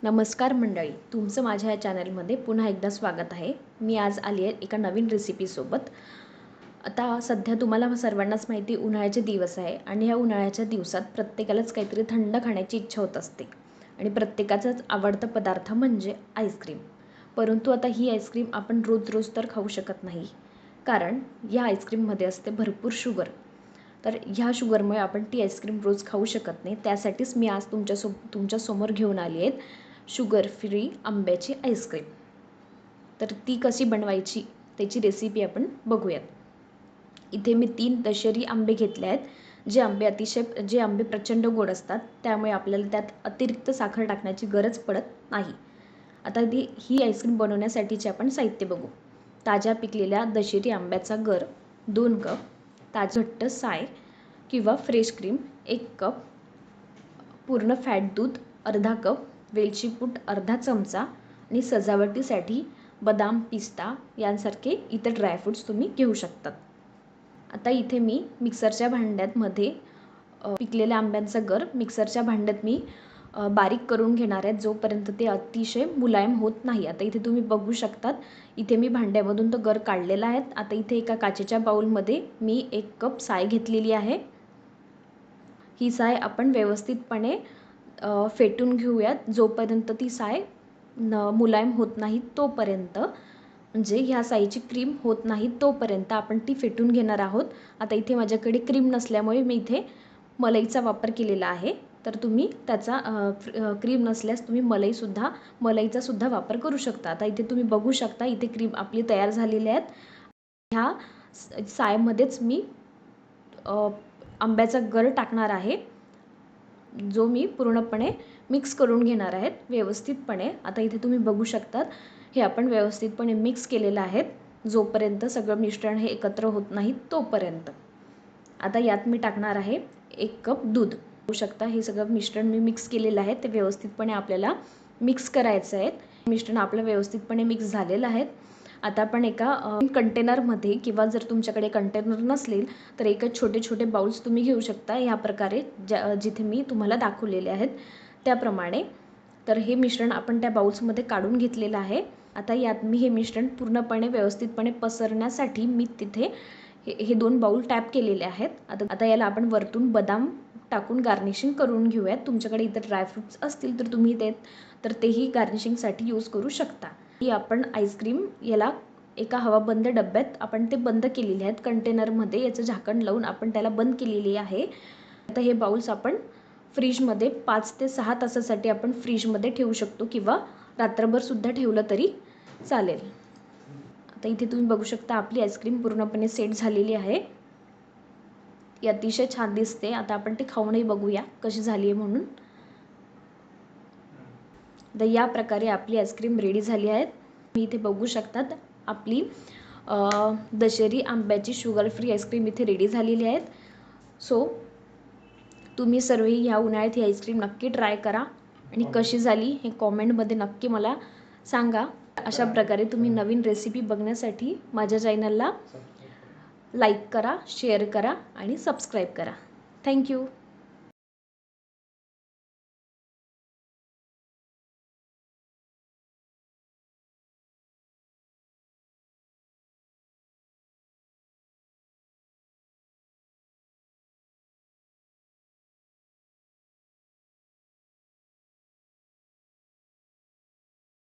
नमस्कार मंडळी, तुमचं माझ्या या चॅनलमध्ये पुन्हा एकदा स्वागत आहे. मी आज आली आहे एका नवीन रेसिपीसोबत. आता सध्या तुम्हाला सर्वांनाच माहिती उन्हाळ्याचे दिवस आहे आणि ह्या उन्हाळ्याच्या दिवसात प्रत्येकालाच काहीतरी थंड खाण्याची इच्छा होत असते आणि प्रत्येकाचाच आवडता पदार्थ म्हणजे आईस्क्रीम. परंतु आता ही आईस्क्रीम आपण रोज रोज तर खाऊ शकत नाही, कारण या आईस्क्रीममध्ये असते भरपूर शुगर. तर ह्या शुगरमुळे आपण ती आईस्क्रीम रोज खाऊ शकत नाही. त्यासाठीच मी आज तुमच्यासमोर घेऊन आली आहे शुगर फ्री आंब्याची आईस्क्रीम. तर ती कशी बनवायची त्याची रेसिपी आपण बघूयात. इथे मी 3 दशेरी आंबे घेतले आहेत. जे आंबे प्रचंड गोड असतात, त्यामुळे आपल्याला त्यात अतिरिक्त साखर टाकण्याची गरज पडत नाही. आता ही आईस्क्रीम बनवण्यासाठीचे आपण साहित्य बघू. ताज्या पिकलेल्या दशेरी आंब्याचा गर 2 कप, ताजं घट्ट साय किंवा फ्रेश क्रीम 1 कप, पूर्ण फॅट दूध अर्धा कप, वेलची पूड अर्धा चमचा आणि सजावटीसाठी बदाम, पिस्ता यांसारखे इतर ड्रायफ्रूट्स तुम्ही घेऊ शकतात. आता इथे मी मिक्सरच्या भांड्यामध्ये पिकलेल्या आंब्यांचा गर मिक्सरच्या भांड्यात मी बारीक करून घेणार आहे, जोपर्यंत ते अतिशय मुलायम होत नाही. आता इथे तुम्ही बघू शकतात, इथे मी भांड्यामधून तो गर काढलेला आहे. आता इथे एका काचेच्या बाउलमध्ये मी 1 कप साय घेतलेली आहे. ही साय आपण व्यवस्थितपणे फेटून घेऊयात, जोपर्यंत ती साय मुलायम होत नाही तोपर्यंत, म्हणजे ह्या साईची क्रीम होत नाही तोपर्यंत आपण ती फेटून घेणार आहोत. आता इथे माझ्याकडे क्रीम नसल्यामुळे मी इथे मलईचा वापर केलेला आहे. तर तुम्ही त्याचा क्रीम नसल्यास तुम्ही मलईचा सुद्धा वापर करू शकता. आता इथे तुम्ही बघू शकता, इथे क्रीम आपली तयार झालेली आहेत. ह्या सायमध्येच मी आंब्याचा गर टाकणार आहे, जो मी पूर्णपणे मिक्स करून घेणार आहे व्यवस्थितपणे. आता इथे तुम्ही बघू शकतात, हे आपण व्यवस्थितपणे मिक्स केलेलं आहे, जोपर्यंत सगळं मिश्रण हे एकत्र होत नाही तोपर्यंत. आता यात मी टाकणार आहे 1 कप दूध. बघू शकता, हे सगळं मिश्रण मी मिक्स केलेलं आहे, ते व्यवस्थितपणे आपल्याला मिक्स करायचं आहे. मिश्रण आपलं व्यवस्थितपणे मिक्स झालेलं आहे. आता आपण एका कंटेनरमध्ये, किंवा जर तुमच्याकडे कंटेनर नसतील तर एका छोटे बाउल्स तुम्ही घेऊ शकता, ह्या प्रकारे जिथे मी तुम्हाला दाखवलेले आहेत त्याप्रमाणे. तर हे मिश्रण आपण त्या बाउल्समध्ये काढून घेतलेलं आहे. आता यात मी हे मिश्रण पूर्णपणे व्यवस्थितपणे पसरण्यासाठी मी तिथे हे 2 बाउल टॅप केलेले आहेत. आता याला आपण वरतून बदाम टाकून गार्निशिंग करून घेऊयात. तुमच्याकडे इतर ड्रायफ्रूट्स असतील तर तुम्ही तेही गार्निशिंगसाठी यूज करू शकता. ही आपण आईस्क्रीम याला एका हवाबंद डब्यात आपण ते बंद केलेले आहेत. कंटेनरमध्ये याचं झाकण लावून आपण त्याला बंद केलेली आहे. आता हे बाउल्स आपण फ्रीजमध्ये 5 ते 6 तासासाठी आपण फ्रीजमध्ये ठेवू शकतो, किंवा रात्रभर सुद्धा ठेवलं तरी चालेल. आता इथे तुम्ही बघू शकता, आपली आईस्क्रीम पूर्णपणे सेट झालेली आहे. ती अतिशय छान दिसते. आता आपण ते खाऊनही बघूया कशी झाली आहे म्हणून. तर या प्रकारे आपली आईस्क्रीम रेडी झाली आहे. मी इथे बघू शकतात, आपली दशेरी आंब्याची शुगर फ्री आईस्क्रीम इथे रेडी झालेली आहे. सो तुम्ही सर्वही ह्या उन्हाळ्यात ही आईस्क्रीम नक्की ट्राय करा आणि कशी झाली हे कॉमेंटमध्ये नक्की मला सांगा. अशा प्रकारे तुम्ही नवीन रेसिपी बघण्यासाठी माझ्या चॅनलला लाईक करा, शेअर करा आणि सबस्क्राईब करा. थँक्यू.